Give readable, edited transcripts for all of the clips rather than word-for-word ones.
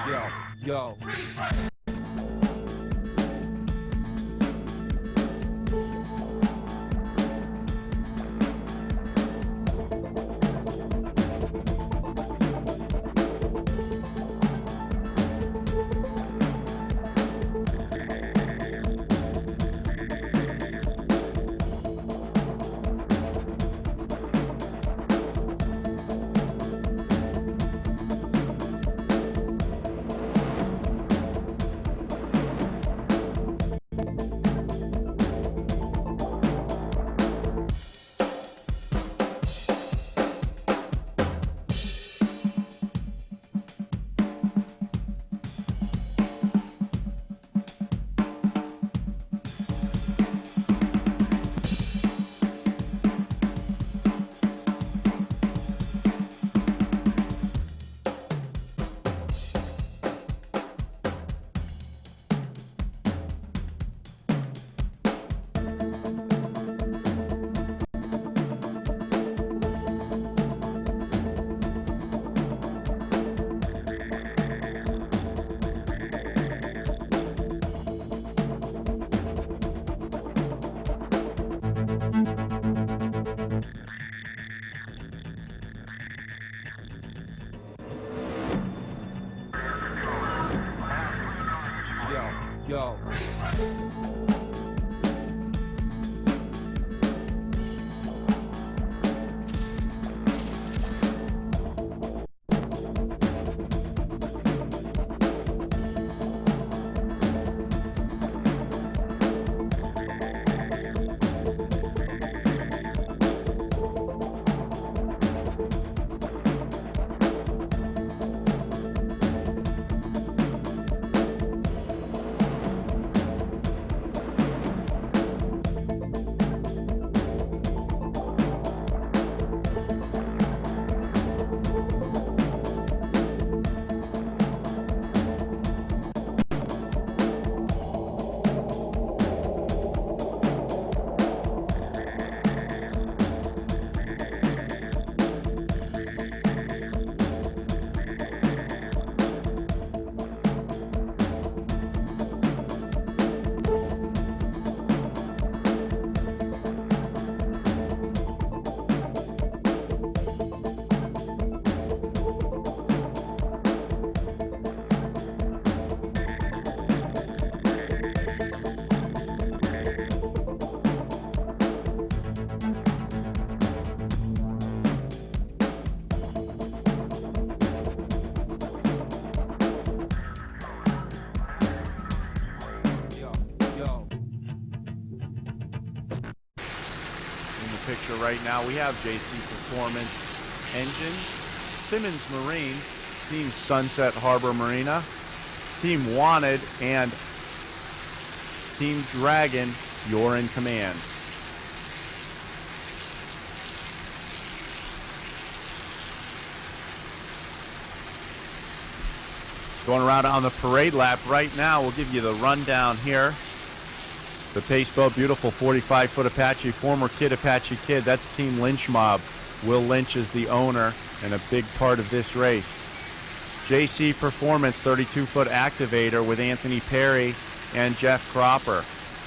Yo. Yo. Picture right now, we have JC Performance Engine, Simmons Marine, Team Sunset Harbor Marina, Team Wanted, and Team Dragon. You're in command. Going around on the parade lap right now, we'll give you the rundown here. The Pace Boat, beautiful 45-foot Apache, former Kid Apache Kid. That's Team Lynch Mob. Will Lynch is the owner and a big part of this race. JC Performance, 32-foot Activator with Anthony Perry and Jeff Cropper.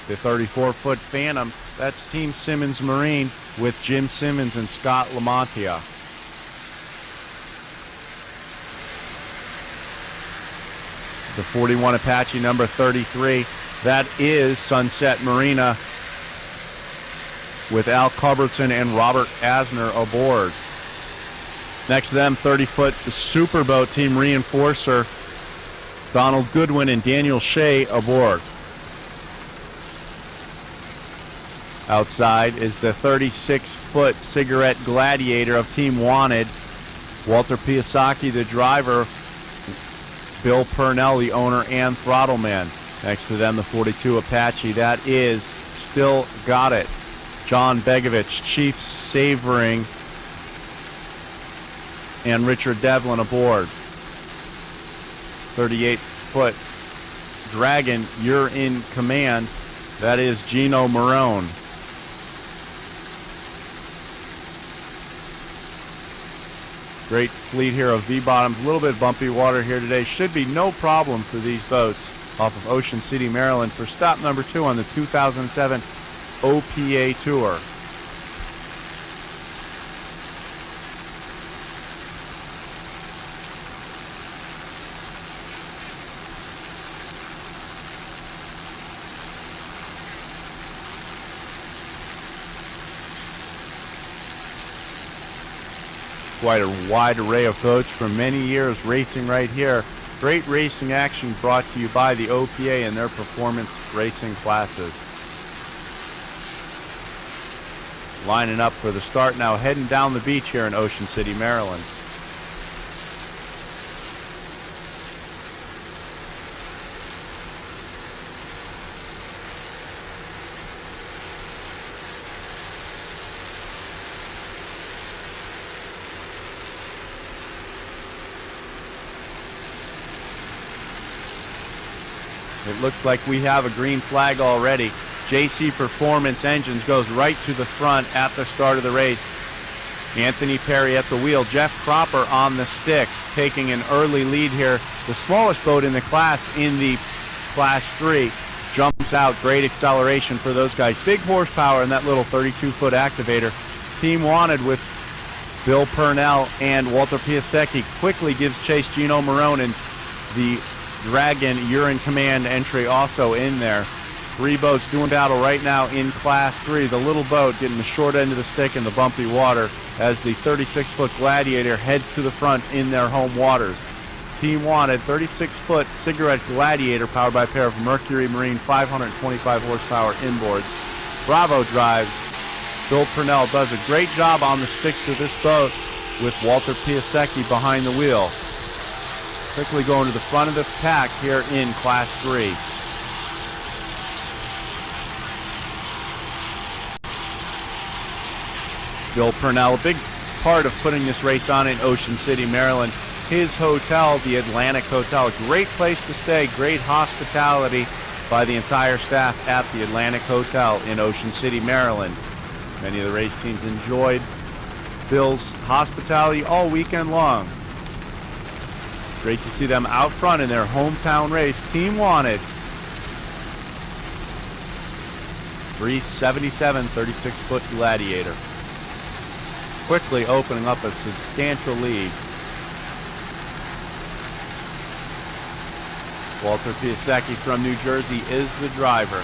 The 34-foot Phantom, that's Team Simmons Marine with Jim Simmons and Scott Lamontia. The 41 Apache, number 33. That is Sunset Marina with Al Culbertson and Robert Asner aboard. Next to them, 30-foot Superboat Team Reinforcer, Donald Goodwin and Daniel Shea aboard. Outside is the 36-foot Cigarette Gladiator of Team Wanted, Walter Piasecki, the driver, Bill Purnell, the owner and throttleman. Next to them, the 42 Apache. That is Still Got It. John Begovich, Chief Savoring, and Richard Devlin aboard. 38-foot Dragon, You're in Command. That is Gino Marone. Great fleet here of V-bottoms. A little bit bumpy water here today. Should be no problem for these boats off of Ocean City, Maryland for stop number 2 on the 2007 OPA Tour. Quite a wide array of boats from many years racing right here. Great racing action brought to you by the OPA and their performance racing classes. Lining up for the start now, heading down the beach here in Ocean City, Maryland. It looks like we have a green flag already. JC Performance Engines goes right to the front at the start of the race. Anthony Perry at the wheel. Jeff Cropper on the sticks, taking an early lead here. The smallest boat in the class, in the Class 3, jumps out. Great acceleration for those guys. Big horsepower in that little 32-foot activator. Team Wanted with Bill Purnell and Walter Piasecki quickly gives chase. Gino Marone and the Dragon Urine Command entry also in there. 3 boats doing battle right now in Class 3. The little boat getting the short end of the stick in the bumpy water as the 36-foot Gladiator heads to the front in their home waters. Team Wanted, 36-foot Cigarette Gladiator powered by a pair of Mercury Marine 525 horsepower inboards. Bravo drives. Bill Purnell does a great job on the sticks of this boat with Walter Piasecki behind the wheel. Quickly going to the front of the pack here in Class 3. Bill Purnell, a big part of putting this race on in Ocean City, Maryland. His hotel, the Atlantic Hotel, a great place to stay, great hospitality by the entire staff at the Atlantic Hotel in Ocean City, Maryland. Many of the race teams enjoyed Bill's hospitality all weekend long. Great to see them out front in their hometown race. Team Wanted. 377, 36-foot Gladiator. Quickly opening up a substantial lead. Walter Piasecki from New Jersey is the driver.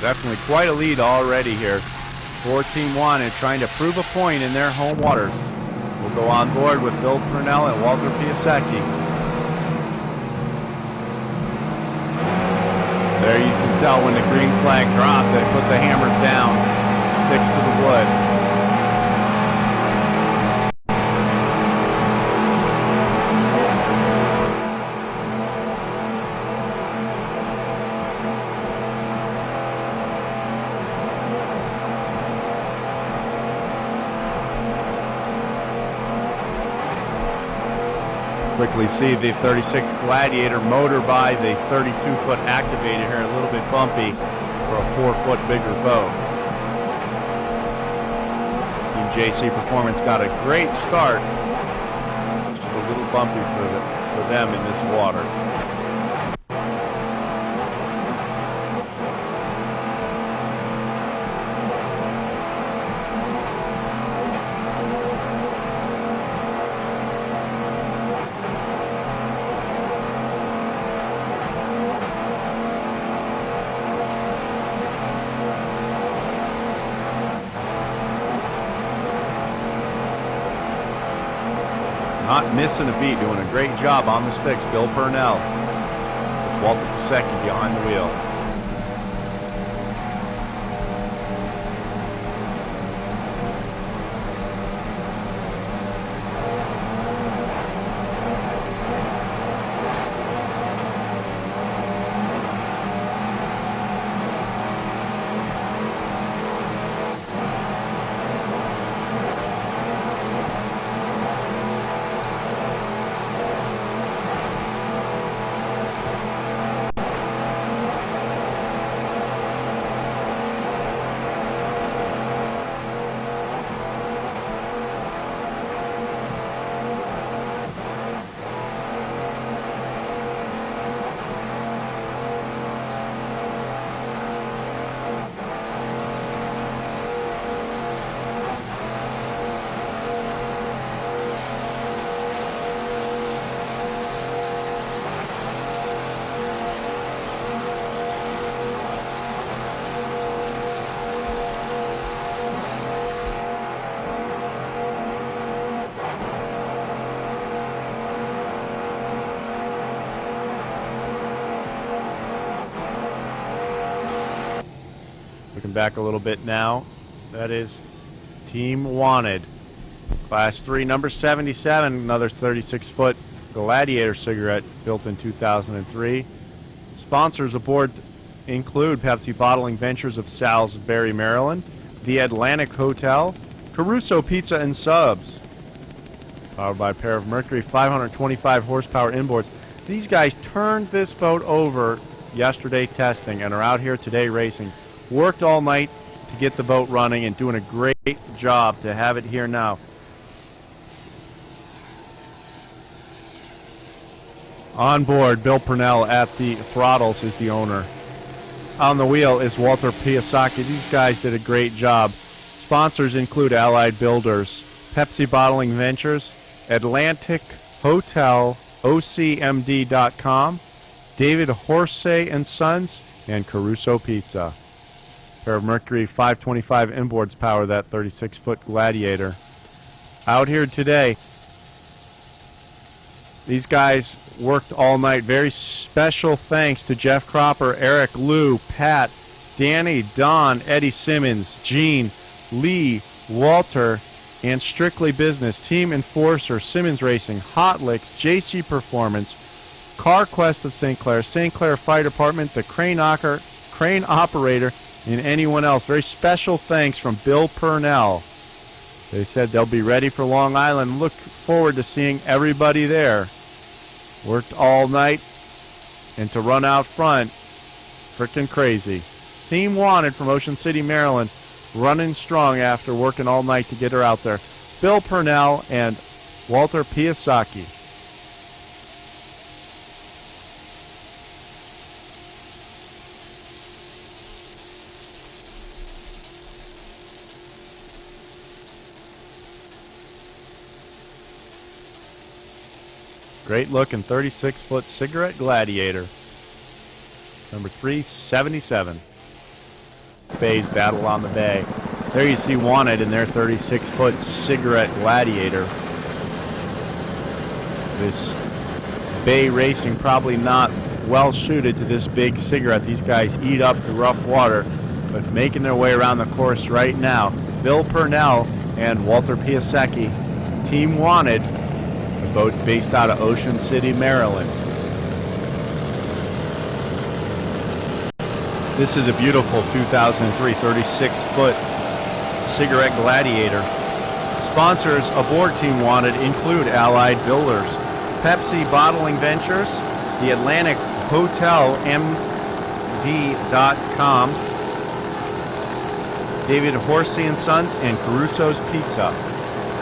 Definitely quite a lead already here for Team Wanted, trying to prove a point in their home waters. We'll go on board with Bill Purnell and Walter Piasecki. There you can tell when the green flag dropped, they put the hammers down, sticks to the wood. Quickly see the 36 Gladiator motor by the 32-foot activator here, a little bit bumpy for a 4-foot bigger boat. Team JC Performance got a great start, just a little bumpy for them in this water. Not missing a beat, doing a great job on the sticks. Bill Purnell with Walter Piasecki behind the wheel. Looking back a little bit now, that is Team Wanted. Class 3, number 77, another 36-foot Gladiator cigarette built in 2003. Sponsors aboard include Pepsi Bottling Ventures of Salisbury, Maryland, the Atlantic Hotel, Caruso Pizza and Subs, powered by a pair of Mercury 525 horsepower inboards. These guys turned this boat over yesterday testing and are out here today racing. Worked all night to get the boat running and doing a great job to have it here now. On board, Bill Purnell at the throttles is the owner. On the wheel is Walter Piasecki. These guys did a great job. Sponsors include Allied Builders, Pepsi Bottling Ventures, Atlantic Hotel, OCMD.com, David Horsey and Sons, and Caruso Pizza. A pair of Mercury 525 inboards power that 36-foot Gladiator. Out here today, these guys worked all night. Very special thanks to Jeff Cropper, Eric, Lou, Pat, Danny, Don, Eddie Simmons, Gene, Lee, Walter, and Strictly Business, Team Enforcer, Simmons Racing, Hot Licks, JC Performance, Car Quest of St. Clair Fire Department, the Crane Operator, and anyone else. Very special thanks from Bill Purnell. They said they'll be ready for Long Island. Look forward to seeing everybody there. Worked all night, and to run out front, frickin' crazy. Team Wanted from Ocean City, Maryland, running strong after working all night to get her out there. Bill Purnell and Walter Piasecki. Great looking 36-foot cigarette Gladiator. Number 377. Bay's Battle on the Bay. There you see Wanted in their 36-foot cigarette Gladiator. This Bay racing probably not well suited to this big cigarette. These guys eat up the rough water, but making their way around the course right now. Bill Purnell and Walter Piasecki, Team Wanted. The boat based out of Ocean City, Maryland. This is a beautiful 2003 36-foot cigarette Gladiator. Sponsors aboard Team Wanted include Allied Builders, Pepsi Bottling Ventures, the Atlantic Hotel MD.com, David Horsey and Sons, and Caruso's Pizza.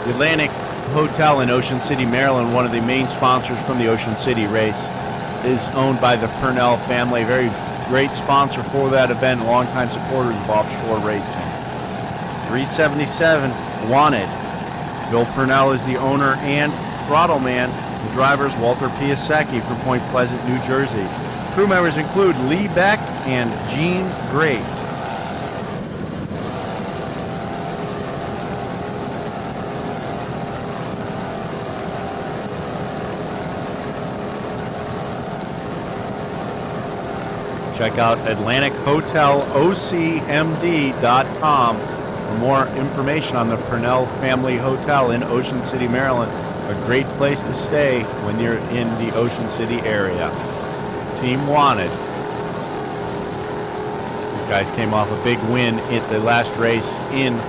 The Atlantic Hotel in Ocean City, Maryland, one of the main sponsors from the Ocean City race, is owned by the Purnell family. Very great sponsor for that event, longtime supporters of offshore racing. 377 Wanted. Bill Purnell is the owner and throttle man. The driver is Walter Piasecki from Point Pleasant, New Jersey. Crew members include Lee Beck and Gene Great. Check out AtlanticHotelOCMD.com for more information on the Purnell Family Hotel in Ocean City, Maryland. A great place to stay when you're in the Ocean City area. Team Wanted. These guys came off a big win at the last race in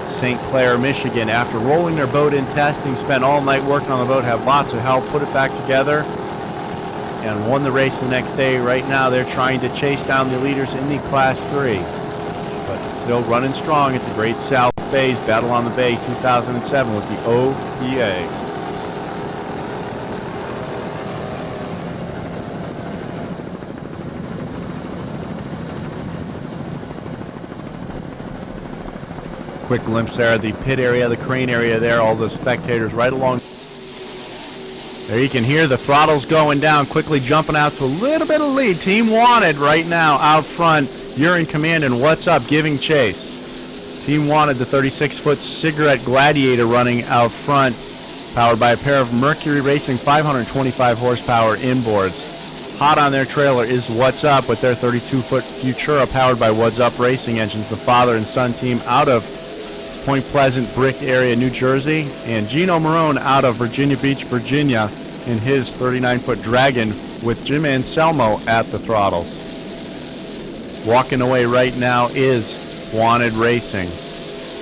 St. Clair, Michigan. After rolling their boat in testing, spent all night working on the boat, had lots of help, put it back together, and won the race the next day. Right now they're trying to chase down the leaders in the Class 3. But still running strong at the Great South Bay's Battle on the Bay 2007 with the APBA. Quick glimpse there of the pit area, the crane area there, all the spectators right along. There you can hear the throttles going down, quickly jumping out to a little bit of lead. Team Wanted right now out front. You're in command, and what's up? Giving chase. Team Wanted, the 36-foot cigarette Gladiator running out front, powered by a pair of Mercury Racing 525 horsepower inboards. Hot on their trailer is What's Up with their 32-foot Futura powered by What's Up Racing engines, the father and son team out of Point Pleasant Brick area, New Jersey, and Gino Marone out of Virginia Beach, Virginia in his 39-foot Dragon with Jim Anselmo at the throttles. Walking away right now is Wanted Racing.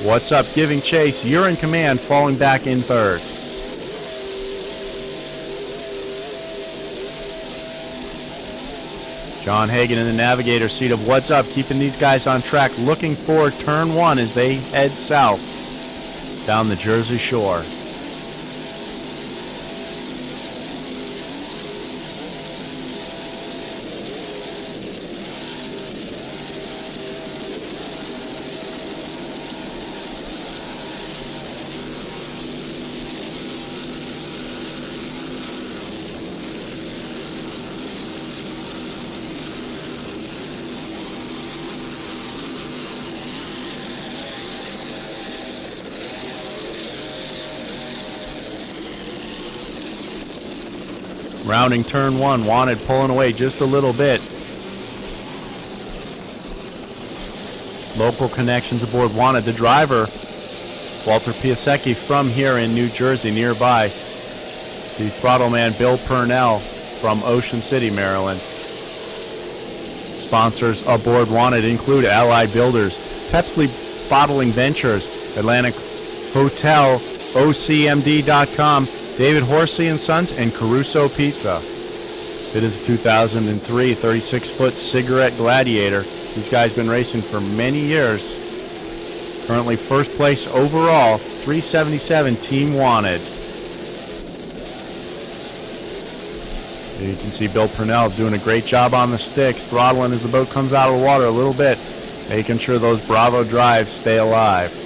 What's Up giving chase. You're in command, falling back in third. John Hagan in the navigator seat of What's Up, keeping these guys on track, looking for turn one as they head south down the Jersey Shore. Rounding turn one, Wanted pulling away just a little bit. Local connections aboard Wanted. The driver, Walter Piasecki from here in New Jersey, nearby. The throttle man, Bill Purnell from Ocean City, Maryland. Sponsors aboard Wanted include Allied Builders, Pepsi Bottling Ventures, Atlantic Hotel, OCMD.com, David Horsey and Sons, and Caruso Pizza. It is a 2003 36-foot Cigarette Gladiator. These guys been racing for many years. Currently first place overall, 377 Team Wanted. Here you can see Bill Purnell doing a great job on the sticks, throttling as the boat comes out of the water a little bit, making sure those Bravo drives stay alive.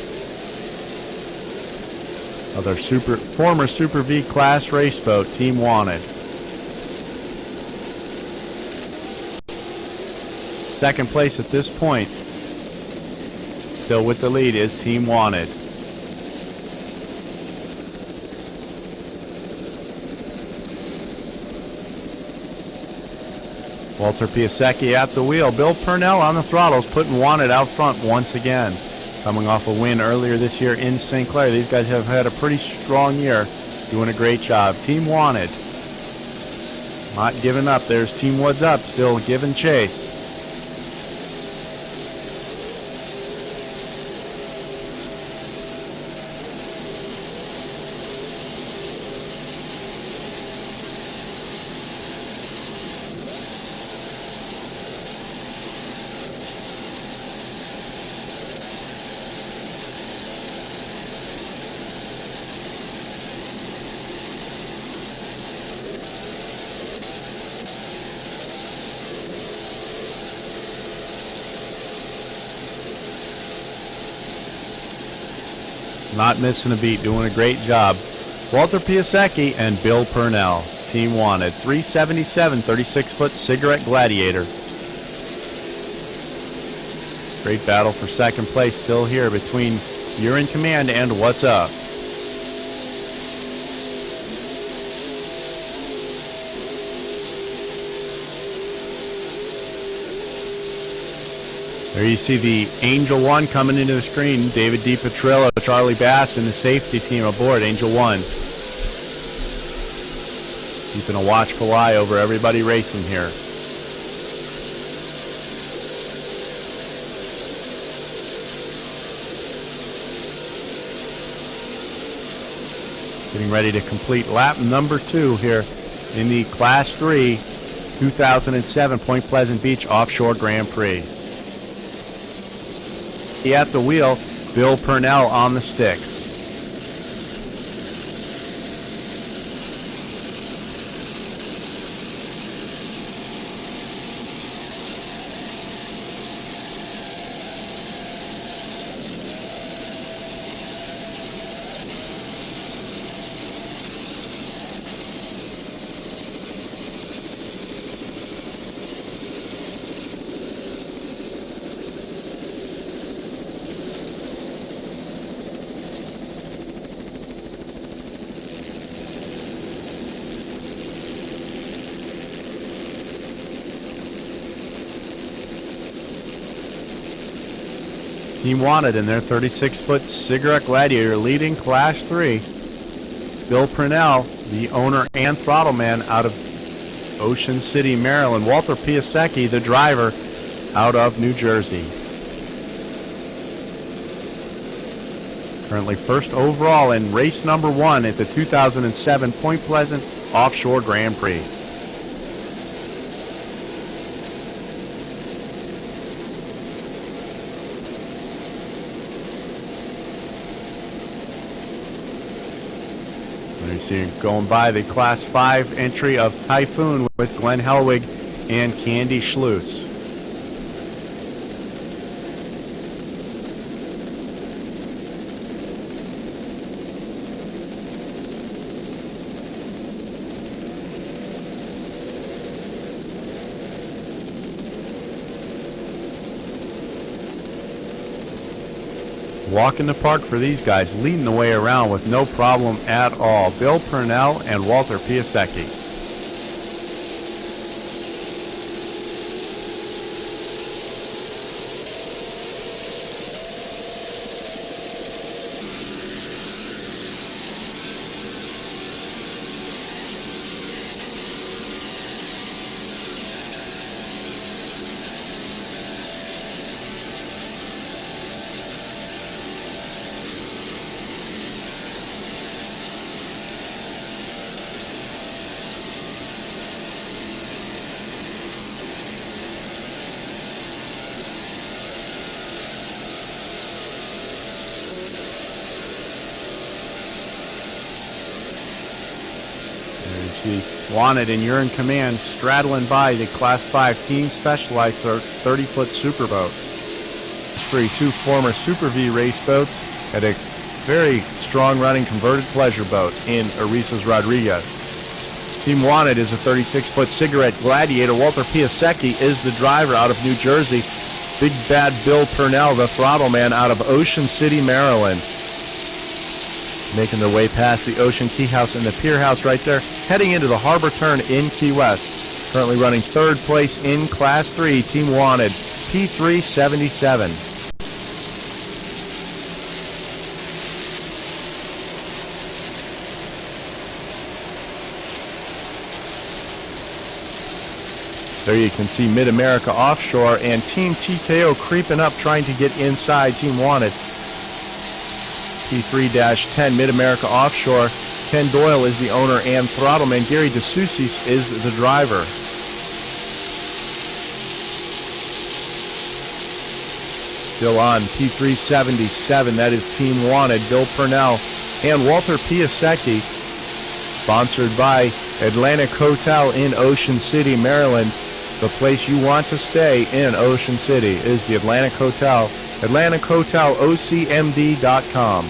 Another former Super V class race boat, Team Wanted. Second place at this point, still with the lead, is Team Wanted. Walter Piasecki at the wheel. Bill Purnell on the throttles, putting Wanted out front once again. Coming off a win earlier this year in St. Clair. These guys have had a pretty strong year, doing a great job. Team Wanted, not giving up. There's Team What's Up, still giving chase. Not missing a beat, doing a great job. Walter Piasecki and Bill Purnell, Team Wanted. 377, 36-foot Cigarette Gladiator. Great battle for second place still here between You're in Command and What's Up. There you see the Angel 1 coming into the screen. David DiPetrillo, Charlie Bass, and the safety team aboard Angel 1. Keeping a watchful eye over everybody racing here. Getting ready to complete lap number 2 here in the Class 3 2007 Point Pleasant Beach Offshore Grand Prix. At the wheel, Bill Purnell on the sticks. Team Wanted in their 36-foot Cigarette Gladiator leading Class 3. Bill Purnell, the owner and throttle man out of Ocean City, Maryland. Walter Piasecki, the driver, out of New Jersey. Currently first overall in race number 1 at the 2007 Point Pleasant Offshore Grand Prix. You see going by the Class 5 entry of Typhoon with Glenn Helwig and Candy Schluss. Walk in the park for these guys, leading the way around with no problem at all. Bill Purnell and Walter Piasecki. See Wanted and You're in Command straddling by the Class 5 Team Specialized 30-foot Superboat. Two former Super V race boats at a very strong running converted pleasure boat in Arisas Rodriguez. Team Wanted is a 36-foot Cigarette Gladiator. Walter Piasecki is the driver out of New Jersey. Big Bad Bill Purnell, the throttle man out of Ocean City, Maryland. Making their way past the Ocean Key House and the Pier House right there, heading into the harbor turn in Key West. Currently running third place in Class 3, Team Wanted, P377. There you can see Mid-America Offshore and Team TKO creeping up, trying to get inside Team Wanted. P3-10 Mid-America Offshore. Ken Doyle is the owner and throttleman. Gary DeSoucis is the driver. Still on P377, that is Team Wanted. Bill Purnell and Walter Piasecki. Sponsored by Atlantic Hotel in Ocean City, Maryland. The place you want to stay in Ocean City is the Atlantic Hotel. AtlanticHotelOCMD.com.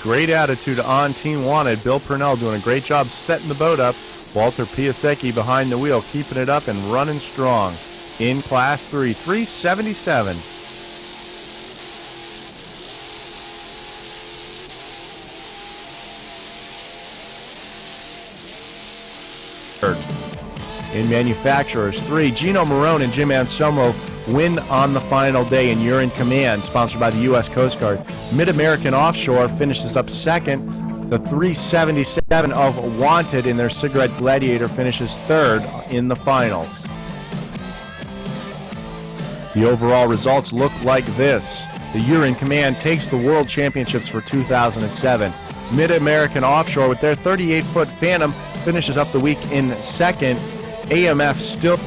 Great attitude on Team Wanted. Bill Purnell doing a great job setting the boat up. Walter Piasecki behind the wheel, keeping it up and running strong in Class 3, 377. In Manufacturers 3, Gino Marone and Jim Anselmo win on the final day, and You're in Command, sponsored by the U.S. Coast Guard. Mid-American Offshore finishes up second. The 377 of Wanted in their Cigarette Gladiator finishes third in the finals. The overall results look like this. The You're in Command takes the World Championships for 2007. Mid-American Offshore with their 38-foot Phantom finishes up the week in second. AMF still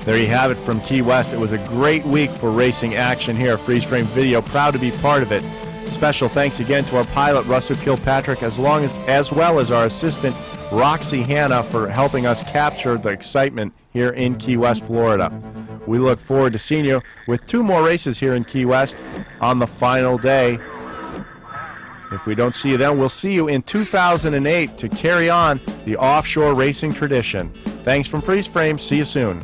There you have it from Key West. It was a great week for racing action here. Freeze Frame Video, proud to be part of it. Special thanks again to our pilot, Russell Kilpatrick, as well as our assistant, Roxy Hanna, for helping us capture the excitement here in Key West, Florida. We look forward to seeing you with 2 more races here in Key West on the final day. If we don't see you then, we'll see you in 2008 to carry on the offshore racing tradition. Thanks from Freeze Frame. See you soon.